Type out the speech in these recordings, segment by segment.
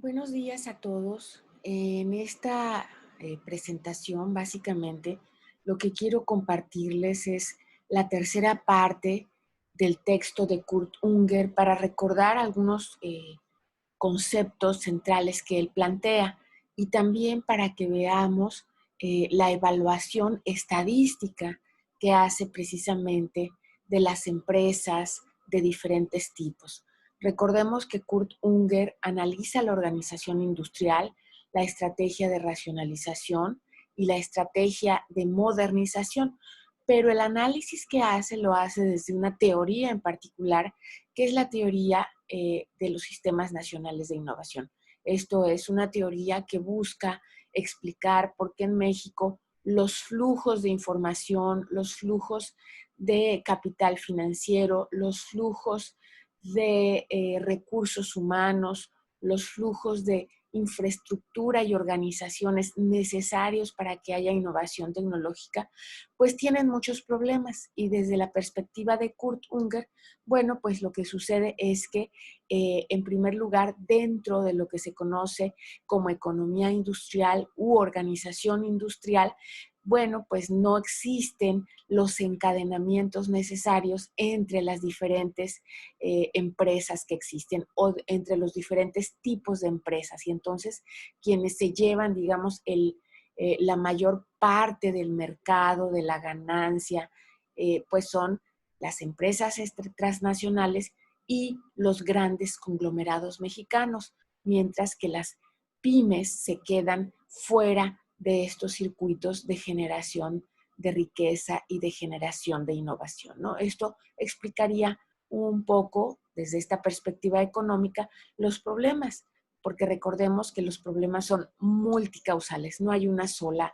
Buenos días a todos. En esta presentación, básicamente, lo que quiero compartirles es la tercera parte del texto de Kurt Unger para recordar algunos conceptos centrales que él plantea y también para que veamos la evaluación estadística que hace precisamente de las empresas de diferentes tipos. Recordemos que Kurt Unger analiza la organización industrial, la estrategia de racionalización y la estrategia de modernización, pero el análisis que hace lo hace desde una teoría en particular, que es la teoría de los sistemas nacionales de innovación. Esto es una teoría que busca explicar por qué en México los flujos de información, los flujos de capital financiero, los flujos de recursos humanos, los flujos de infraestructura y organizaciones necesarios para que haya innovación tecnológica, pues tienen muchos problemas. Y desde la perspectiva de Kurt Unger, bueno, pues lo que sucede es que, en primer lugar, dentro de lo que se conoce como economía industrial u organización industrial, bueno, pues no existen los encadenamientos necesarios entre las diferentes empresas que existen o entre los diferentes tipos de empresas. Y entonces quienes se llevan, digamos, la mayor parte del mercado, de la ganancia, pues son las empresas transnacionales y los grandes conglomerados mexicanos, mientras que las pymes se quedan fuera de estos circuitos de generación de riqueza y de generación de innovación, ¿no? Esto explicaría un poco, desde esta perspectiva económica, los problemas, porque recordemos que los problemas son multicausales, no hay una sola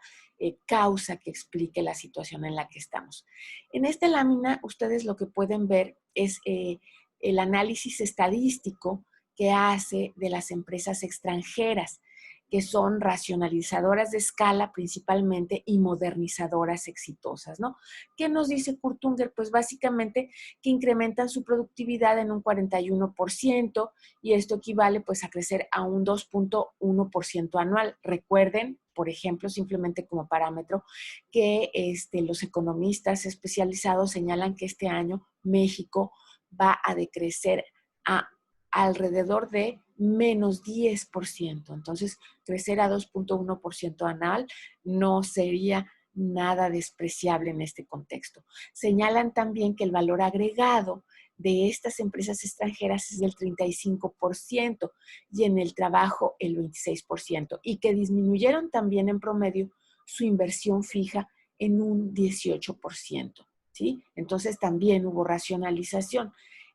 causa que explique la situación en la que estamos. En esta lámina, ustedes lo que pueden ver es el análisis estadístico que hace de las empresas extranjeras, que son racionalizadoras de escala principalmente y modernizadoras exitosas, ¿no? ¿Qué nos dice Kurt Unger? Pues básicamente que incrementan su productividad en un 41% y esto equivale pues a crecer a un 2.1% anual. Recuerden, por ejemplo, simplemente como parámetro, que los economistas especializados señalan que este año México va a decrecer a alrededor de menos 10%. Entonces, crecer a 2.1% anual no sería nada despreciable en este contexto. Señalan también que el valor agregado de estas empresas extranjeras es del 35% y en el trabajo el 26%, y que disminuyeron también en promedio su inversión fija en un 18%. ¿Sí? Entonces también hubo racionalización.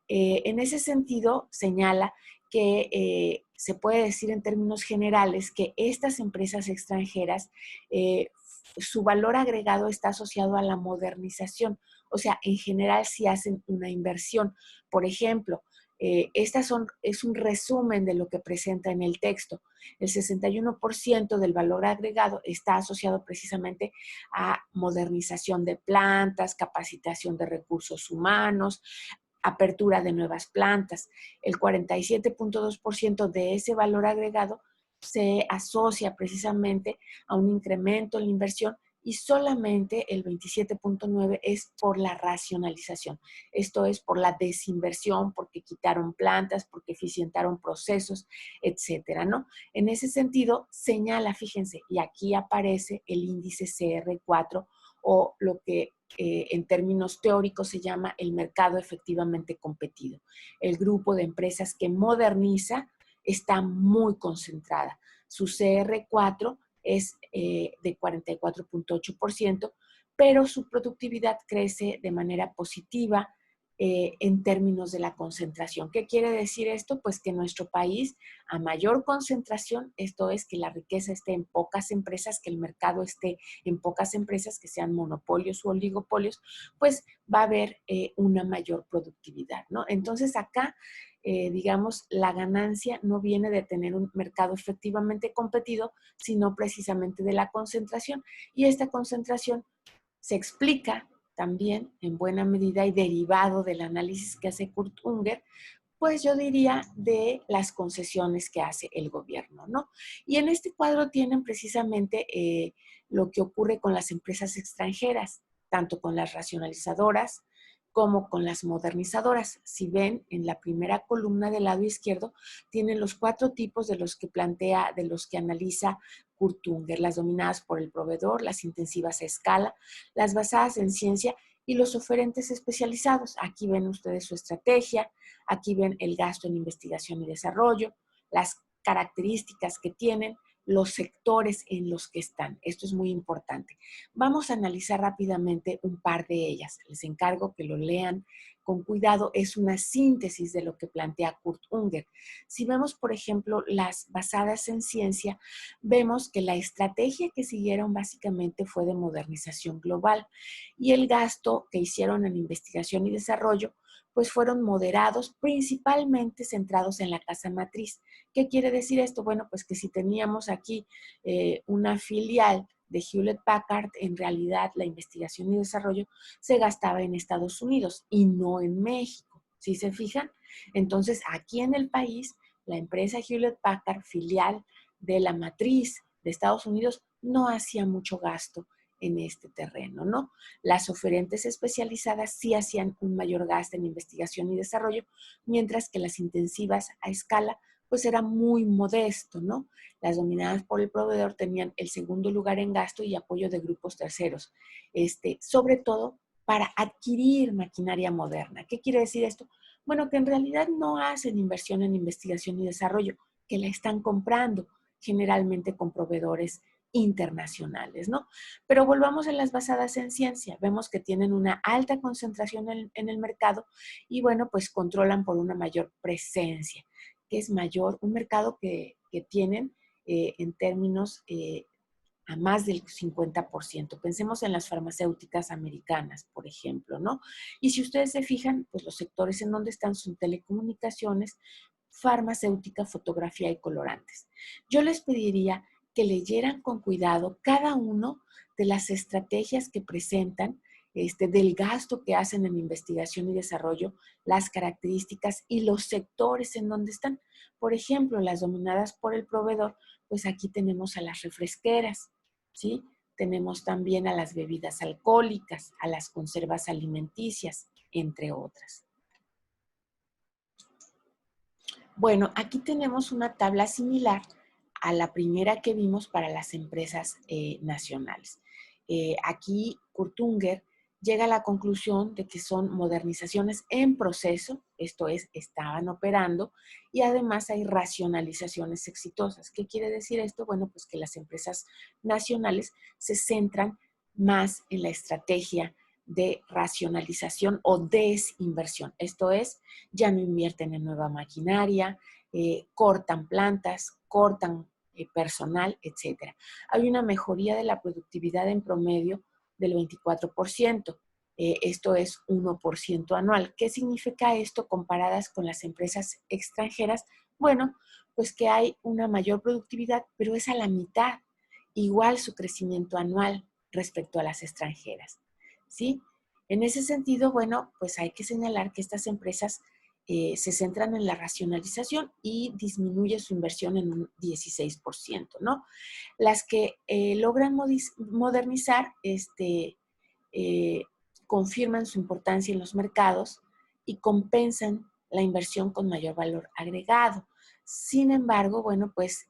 En ese sentido, señala que se puede decir en términos generales que estas empresas extranjeras, su valor agregado está asociado a la modernización. O sea, en general sí hacen una inversión. Por ejemplo, es un resumen de lo que presenta en el texto. El 61% del valor agregado está asociado precisamente a modernización de plantas, capacitación de recursos humanos, apertura de nuevas plantas. El 47.2% de ese valor agregado se asocia precisamente a un incremento en la inversión y solamente el 27.9% es por la racionalización. Esto es por la desinversión, porque quitaron plantas, porque eficientaron procesos, etcétera, ¿no? En ese sentido, señala, fíjense, y aquí aparece el índice CR4 o lo que en términos teóricos se llama el mercado efectivamente competido. El grupo de empresas que moderniza está muy concentrada. Su CR4 es de 44.8%, pero su productividad crece de manera positiva en términos de la concentración. ¿Qué quiere decir esto? Pues que nuestro país, a mayor concentración, esto es que la riqueza esté en pocas empresas, que el mercado esté en pocas empresas, que sean monopolios u oligopolios, pues va a haber una mayor productividad, ¿no? Entonces acá, digamos, la ganancia no viene de tener un mercado efectivamente competido, sino precisamente de la concentración. Y esta concentración se explica también en buena medida y derivado del análisis que hace Kurt Unger, pues yo diría de las concesiones que hace el gobierno, ¿no? Y en este cuadro tienen precisamente lo que ocurre con las empresas extranjeras, tanto con las racionalizadoras como con las modernizadoras. Si ven en la primera columna del lado izquierdo, tienen los 4 tipos de los que plantea, de los que analiza Kurt Unger: las dominadas por el proveedor, las intensivas a escala, las basadas en ciencia y los oferentes especializados. Aquí ven ustedes su estrategia, aquí ven el gasto en investigación y desarrollo, las características que tienen, los sectores en los que están. Esto es muy importante. Vamos a analizar rápidamente un par de ellas. Les encargo que lo lean con cuidado. Es una síntesis de lo que plantea Kurt Unger. Si vemos, por ejemplo, las basadas en ciencia, vemos que la estrategia que siguieron básicamente fue de modernización global, y el gasto que hicieron en investigación y desarrollo pues fueron moderados, principalmente centrados en la casa matriz. ¿Qué quiere decir esto? Bueno, pues que si teníamos aquí una filial de Hewlett Packard, en realidad la investigación y desarrollo se gastaba en Estados Unidos y no en México. ¿Sí se fijan? Entonces, aquí en el país, la empresa Hewlett Packard, filial de la matriz de Estados Unidos, no hacía mucho gasto en este terreno, ¿no? Las oferentes especializadas sí hacían un mayor gasto en investigación y desarrollo, mientras que las intensivas a escala pues era muy modesto, ¿no? Las dominadas por el proveedor tenían el segundo lugar en gasto y apoyo de grupos terceros, sobre todo para adquirir maquinaria moderna. ¿Qué quiere decir esto? Bueno, que en realidad no hacen inversión en investigación y desarrollo, que la están comprando generalmente con proveedores internacionales, ¿no? Pero volvamos a las basadas en ciencia. Vemos que tienen una alta concentración en el mercado y, bueno, pues controlan por una mayor presencia, que es mayor, un mercado que tienen en términos a más del 50%. Pensemos en las farmacéuticas americanas, por ejemplo, ¿no? Y si ustedes se fijan, pues los sectores en donde están son telecomunicaciones, farmacéutica, fotografía y colorantes. Yo les pediría que leyeran con cuidado cada uno de las estrategias que presentan, del gasto que hacen en investigación y desarrollo, las características y los sectores en donde están. Por ejemplo, las dominadas por el proveedor, pues aquí tenemos a las refresqueras, ¿sí? Tenemos también a las bebidas alcohólicas, a las conservas alimenticias, entre otras. Bueno, aquí tenemos una tabla similar a la primera que vimos para las empresas nacionales. Aquí Kurt Unger llega a la conclusión de que son modernizaciones en proceso, esto es, estaban operando, y además hay racionalizaciones exitosas. ¿Qué quiere decir esto? Bueno, pues que las empresas nacionales se centran más en la estrategia de racionalización o desinversión. Esto es, ya no invierten en nueva maquinaria, cortan plantas, cortan personal, etcétera. Hay una mejoría de la productividad en promedio del 24%. Esto es 1% anual. ¿Qué significa esto comparadas con las empresas extranjeras? Bueno, pues que hay una mayor productividad, pero es a la mitad, igual su crecimiento anual respecto a las extranjeras, ¿sí? En ese sentido, bueno, pues hay que señalar que estas empresas se centran en la racionalización y disminuye su inversión en un 16%, ¿no? Las que logran modernizar, eh, confirman su importancia en los mercados y compensan la inversión con mayor valor agregado. Sin embargo, bueno, pues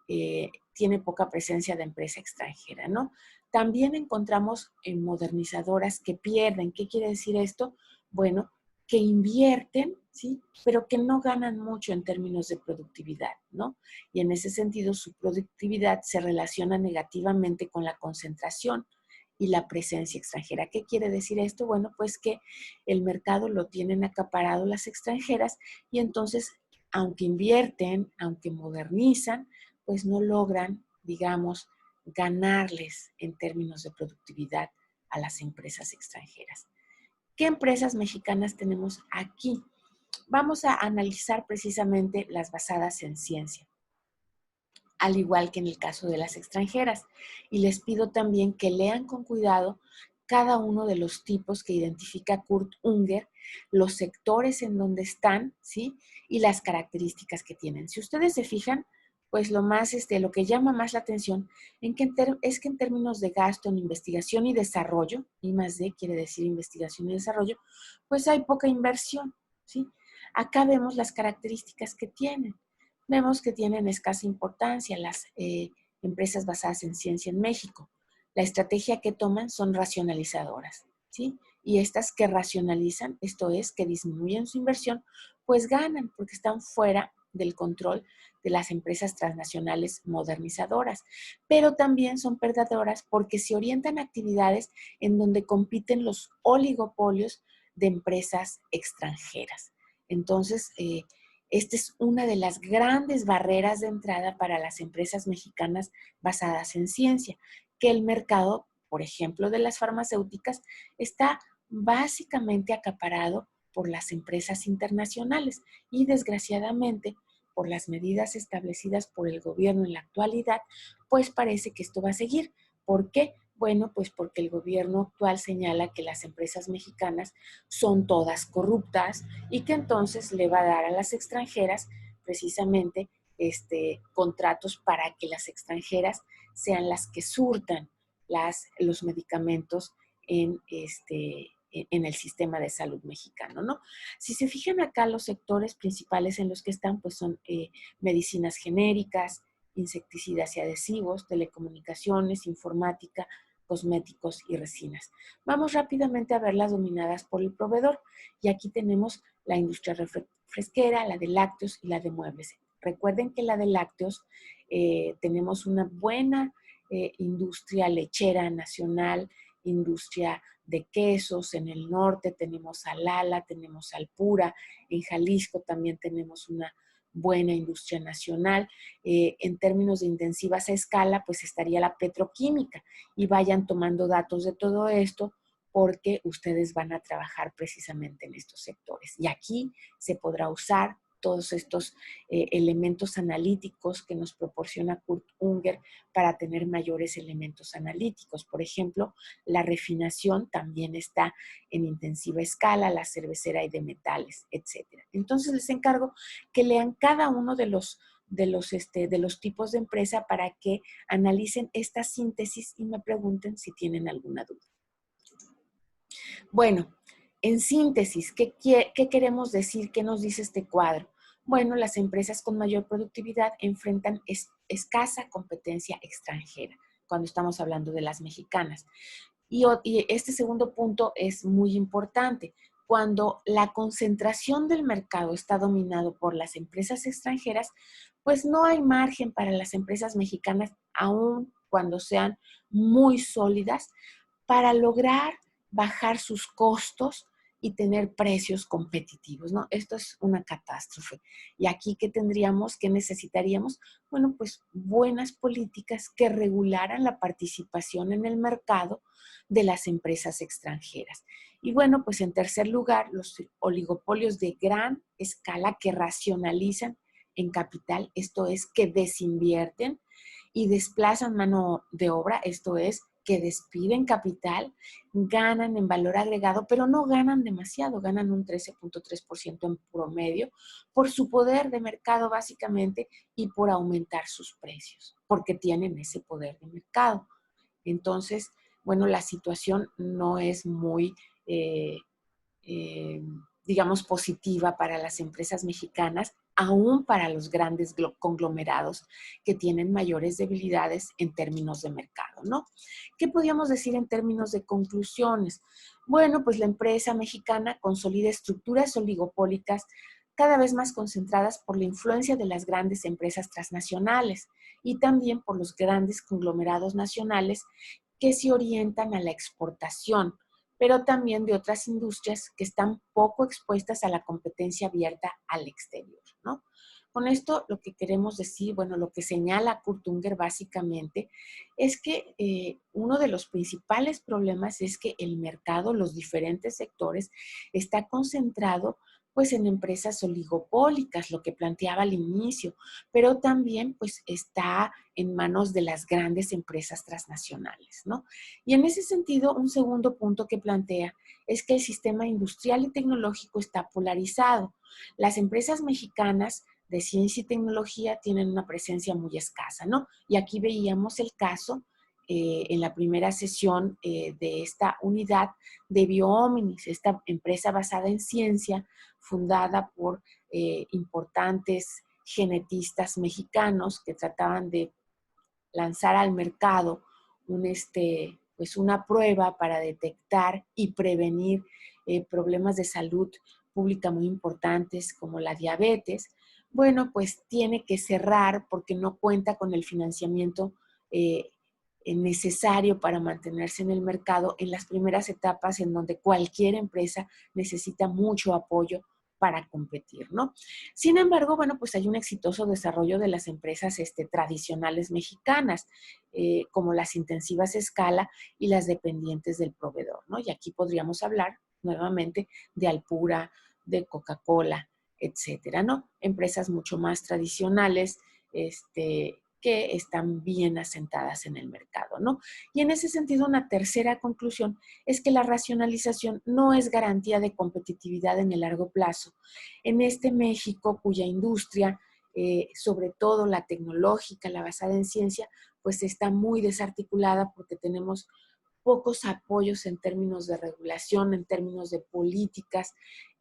tiene poca presencia de empresa extranjera, ¿no? También encontramos en modernizadoras que pierden. ¿Qué quiere decir esto? Bueno, que invierten, ¿sí? Pero que no ganan mucho en términos de productividad, ¿no? Y en ese sentido, su productividad se relaciona negativamente con la concentración y la presencia extranjera. ¿Qué quiere decir esto? Bueno, pues que el mercado lo tienen acaparado las extranjeras y entonces, aunque invierten, aunque modernizan, pues no logran, digamos, ganarles en términos de productividad a las empresas extranjeras. ¿Qué empresas mexicanas tenemos aquí? Vamos a analizar precisamente las basadas en ciencia, al igual que en el caso de las extranjeras. Y les pido también que lean con cuidado cada uno de los tipos que identifica Kurt Unger, los sectores en donde están, ¿sí? Y las características que tienen. Si ustedes se fijan, pues lo que llama más la atención es que en términos de gasto en investigación y desarrollo, I+D quiere decir investigación y desarrollo, pues hay poca inversión, ¿sí? Acá vemos las características que tienen. Vemos que tienen escasa importancia las empresas basadas en ciencia en México. La estrategia que toman son racionalizadoras, ¿sí? Y estas que racionalizan, esto es, que disminuyen su inversión, pues ganan porque están fuera del control de las empresas transnacionales modernizadoras, pero también son perdedoras porque se orientan a actividades en donde compiten los oligopolios de empresas extranjeras. Entonces, esta es una de las grandes barreras de entrada para las empresas mexicanas basadas en ciencia, que el mercado, por ejemplo, de las farmacéuticas, está básicamente acaparado por las empresas internacionales y desgraciadamente por las medidas establecidas por el gobierno en la actualidad, pues parece que esto va a seguir. ¿Por qué? Bueno, pues porque el gobierno actual señala que las empresas mexicanas son todas corruptas y que entonces le va a dar a las extranjeras precisamente contratos para que las extranjeras sean las que surtan los medicamentos en el sistema de salud mexicano, ¿no? Si se fijan acá, los sectores principales en los que están, pues son medicinas genéricas, insecticidas y adhesivos, telecomunicaciones, informática, cosméticos y resinas. Vamos rápidamente a ver las dominadas por el proveedor. Y aquí tenemos la industria refresquera, la de lácteos y la de muebles. Recuerden que la de lácteos tenemos una buena industria lechera nacional, industria de quesos. En el norte tenemos a Lala, tenemos Alpura, en Jalisco también tenemos una buena industria nacional. En términos de intensivas a escala, pues estaría la petroquímica, y vayan tomando datos de todo esto porque ustedes van a trabajar precisamente en estos sectores. Y aquí se podrá usar todos estos elementos analíticos que nos proporciona Kurt Unger para tener mayores elementos analíticos. Por ejemplo, la refinación también está en intensiva escala, la cervecera y de metales, etcétera. Entonces les encargo que lean cada uno de los tipos de empresa para que analicen esta síntesis y me pregunten si tienen alguna duda. Bueno, en síntesis, ¿qué queremos decir? ¿Qué nos dice este cuadro? Bueno, las empresas con mayor productividad enfrentan escasa competencia extranjera, cuando estamos hablando de las mexicanas. Y este segundo punto es muy importante. Cuando la concentración del mercado está dominado por las empresas extranjeras, pues no hay margen para las empresas mexicanas, aun cuando sean muy sólidas, para lograr bajar sus costos y tener precios competitivos, ¿no? Esto es una catástrofe. Y aquí, ¿qué tendríamos? ¿Qué necesitaríamos? Bueno, pues buenas políticas que regularan la participación en el mercado de las empresas extranjeras. Y bueno, pues en tercer lugar, los oligopolios de gran escala que racionalizan en capital, esto es, que desinvierten y desplazan mano de obra, esto es, que despiden capital, ganan en valor agregado, pero no ganan demasiado, ganan un 13.3% en promedio por su poder de mercado básicamente y por aumentar sus precios, porque tienen ese poder de mercado. Entonces, bueno, la situación no es muy, eh, eh, digamos, positiva para las empresas mexicanas, aún para los grandes conglomerados que tienen mayores debilidades en términos de mercado, ¿no? ¿Qué podríamos decir en términos de conclusiones? Bueno, pues la empresa mexicana consolida estructuras oligopólicas cada vez más concentradas por la influencia de las grandes empresas transnacionales y también por los grandes conglomerados nacionales que se orientan a la exportación, pero también de otras industrias que están poco expuestas a la competencia abierta al exterior, ¿no? Con esto lo que queremos decir, bueno, lo que señala Kurt Unger básicamente es que uno de los principales problemas es que el mercado, los diferentes sectores, está concentrado pues en empresas oligopólicas, lo que planteaba al inicio, pero también pues está en manos de las grandes empresas transnacionales, ¿no? Y en ese sentido, un segundo punto que plantea es que el sistema industrial y tecnológico está polarizado. Las empresas mexicanas de ciencia y tecnología tienen una presencia muy escasa, ¿no? Y aquí veíamos el caso en la primera sesión de esta unidad de Biohominis, esta empresa basada en ciencia, fundada por importantes genetistas mexicanos que trataban de lanzar al mercado pues una prueba para detectar y prevenir problemas de salud pública muy importantes como la diabetes. Bueno, pues tiene que cerrar porque no cuenta con el financiamiento eh, necesario para mantenerse en el mercado en las primeras etapas en donde cualquier empresa necesita mucho apoyo para competir, ¿no? Sin embargo, bueno, pues hay un exitoso desarrollo de las empresas tradicionales mexicanas, como las intensivas a escala y las dependientes del proveedor, ¿no? Y aquí podríamos hablar nuevamente de Alpura, de Coca-Cola, etcétera, ¿no? Empresas mucho más tradicionales, que están bien asentadas en el mercado, ¿no? Y en ese sentido, una tercera conclusión es que la racionalización no es garantía de competitividad en el largo plazo. En este México, cuya industria, sobre todo la tecnológica, la basada en ciencia, pues está muy desarticulada porque tenemos pocos apoyos en términos de regulación, en términos de políticas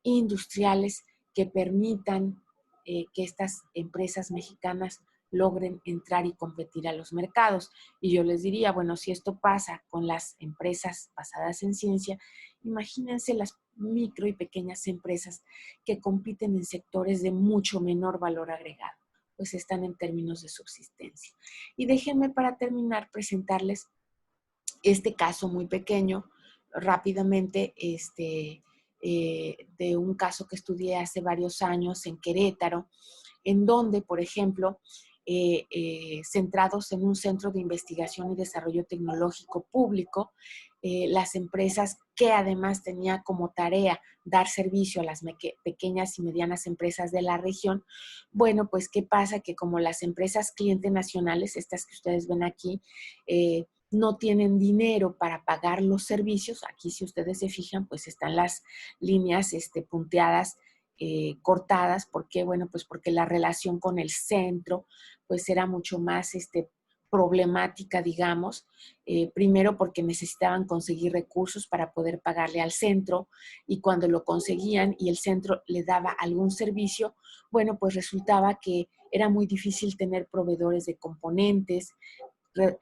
industriales que permitan que estas empresas mexicanas logren entrar y competir a los mercados. Y yo les diría, bueno, si esto pasa con las empresas basadas en ciencia, imagínense las micro y pequeñas empresas que compiten en sectores de mucho menor valor agregado, pues están en términos de subsistencia. Y déjenme para terminar presentarles este caso muy pequeño, rápidamente, de un caso que estudié hace varios años en Querétaro, en donde, por ejemplo, centrados en un centro de investigación y desarrollo tecnológico público, las empresas que además tenía como tarea dar servicio a las pequeñas y medianas empresas de la región, bueno, pues ¿qué pasa? Que como las empresas clientes nacionales, estas que ustedes ven aquí, no tienen dinero para pagar los servicios, aquí si ustedes se fijan, pues están las líneas punteadas, cortadas. ¿Por qué? Bueno, pues porque la relación con el centro pues era mucho más problemática, digamos. Primero porque necesitaban conseguir recursos para poder pagarle al centro, y cuando lo conseguían y el centro le daba algún servicio, bueno, pues resultaba que era muy difícil tener proveedores de componentes,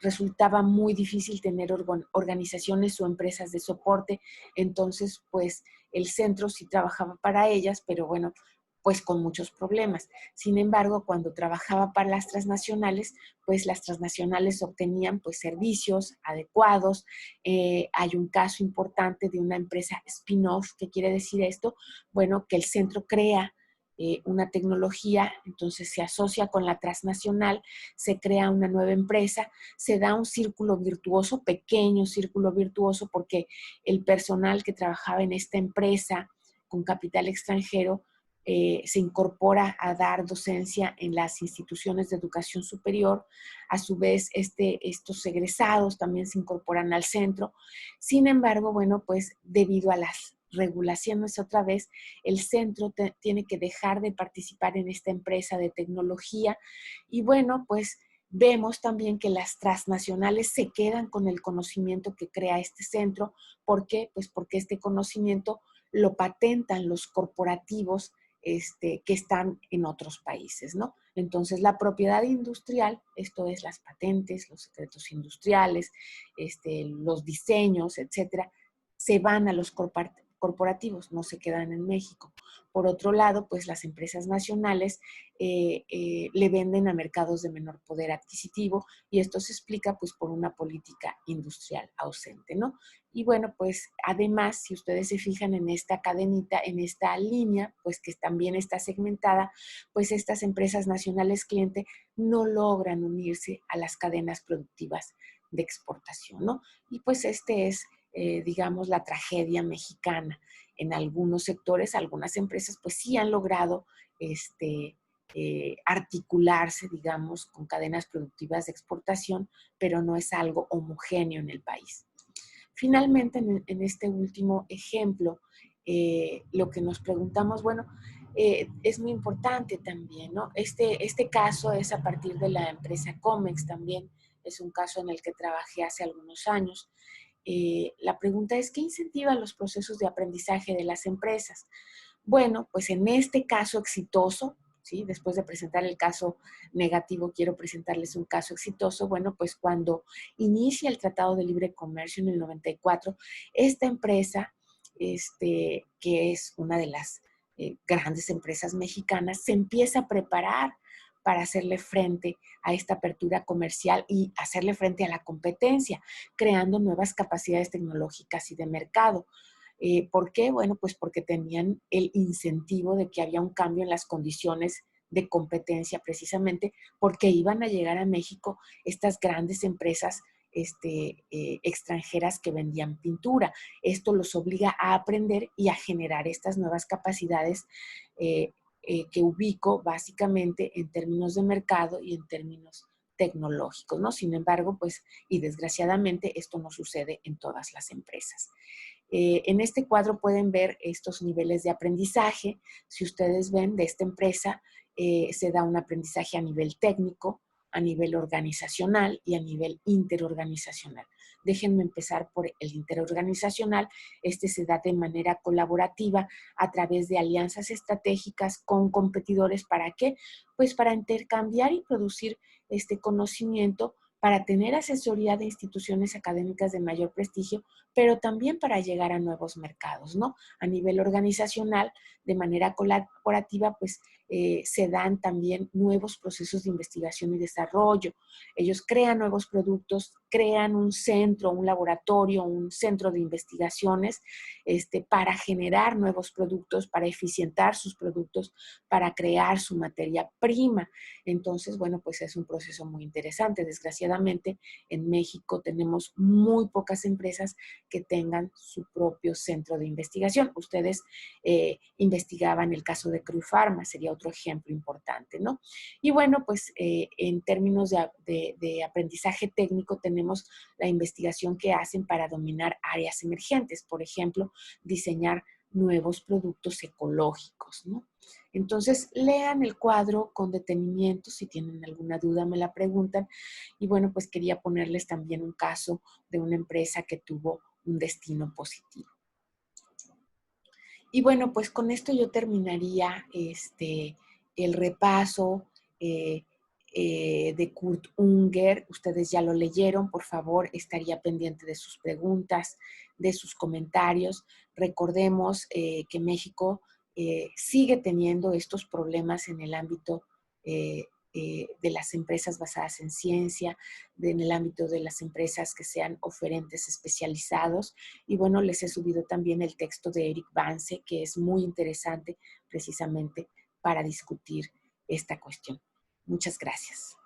resultaba muy difícil tener organizaciones o empresas de soporte. Entonces, pues el centro sí trabajaba para ellas, pero bueno, pues con muchos problemas. Sin embargo, cuando trabajaba para las transnacionales, pues las transnacionales obtenían pues servicios adecuados. Hay un caso importante de una empresa spin-off. ¿Qué quiere decir esto? Bueno, que el centro crea una tecnología, entonces se asocia con la transnacional, se crea una nueva empresa, se da un círculo virtuoso, pequeño círculo virtuoso, porque el personal que trabajaba en esta empresa con capital extranjero se incorpora a dar docencia en las instituciones de educación superior. A su vez, estos egresados también se incorporan al centro. Sin embargo, bueno, pues debido a las regulaciones otra vez, el centro tiene que dejar de participar en esta empresa de tecnología. Y bueno, pues vemos también que las transnacionales se quedan con el conocimiento que crea este centro. ¿Por qué? Pues porque este conocimiento lo patentan los corporativos que están en otros países, ¿no? Entonces, la propiedad industrial, esto es las patentes, los secretos industriales, los diseños, etcétera, se van a los corporativos, no se quedan en México. Por otro lado, pues las empresas nacionales le venden a mercados de menor poder adquisitivo, y esto se explica pues por una política industrial ausente, ¿no? Y bueno, pues además, si ustedes se fijan en esta cadenita, en esta línea, pues que también está segmentada, pues estas empresas nacionales cliente no logran unirse a las cadenas productivas de exportación, ¿no? Y pues digamos, la tragedia mexicana. en algunos sectores, algunas empresas pues sí han logrado articularse, digamos, con cadenas productivas de exportación, pero no es algo homogéneo en el país. Finalmente, en este último ejemplo, lo que nos preguntamos, bueno, es muy importante también, ¿no? Este caso es a partir de la empresa Comex también, es un caso en el que trabajé hace algunos años. La pregunta es, ¿qué incentiva los procesos de aprendizaje de las empresas? Bueno, pues en este caso exitoso, ¿sí? Después de presentar el caso negativo, quiero presentarles un caso exitoso. Bueno, pues cuando inicia el Tratado de Libre Comercio en el 94, esta empresa, que es una de las grandes empresas mexicanas, se empieza a preparar para hacerle frente a esta apertura comercial y hacerle frente a la competencia, creando nuevas capacidades tecnológicas y de mercado. ¿Por qué? Bueno, pues porque tenían el incentivo de que había un cambio en las condiciones de competencia, precisamente porque iban a llegar a México estas grandes empresas extranjeras que vendían pintura. Esto los obliga a aprender y a generar estas nuevas capacidades que ubico básicamente en términos de mercado y en términos tecnológicos, ¿no? Sin embargo, pues, y desgraciadamente, esto no sucede en todas las empresas. En este cuadro pueden ver estos niveles de aprendizaje. Si ustedes ven de esta empresa, se da un aprendizaje a nivel técnico, a nivel organizacional y a nivel interorganizacional. Déjenme empezar por el interorganizacional. Este se da de manera colaborativa a través de alianzas estratégicas con competidores. ¿Para qué? Pues para intercambiar y producir este conocimiento, para tener asesoría de instituciones académicas de mayor prestigio, pero también para llegar a nuevos mercados, ¿no? A nivel organizacional, de manera colaborativa, pues se dan también nuevos procesos de investigación y desarrollo. Ellos crean nuevos productos, crean un centro, un laboratorio, un centro de investigaciones para generar nuevos productos, para eficientar sus productos, para crear su materia prima. Entonces, bueno, pues es un proceso muy interesante. Desgraciadamente, en México tenemos muy pocas empresas que tengan su propio centro de investigación. Ustedes investigaban el caso de Cruyfarma, sería otro ejemplo importante, ¿no? Y bueno, pues en términos de aprendizaje técnico tenemos la investigación que hacen para dominar áreas emergentes, por ejemplo, diseñar nuevos productos ecológicos, ¿no? Entonces, lean el cuadro con detenimiento, si tienen alguna duda me la preguntan. Y bueno, pues quería ponerles también un caso de una empresa que tuvo un destino positivo. Y bueno, pues con esto yo terminaría el repaso de Kurt Unger. Ustedes ya lo leyeron, por favor, estaría pendiente de sus preguntas, de sus comentarios. Recordemos que México sigue teniendo estos problemas en el ámbito de las empresas basadas en ciencia, en el ámbito de las empresas que sean oferentes especializados. Y bueno, les he subido también el texto de Eric Vance, que es muy interesante precisamente para discutir esta cuestión. Muchas gracias.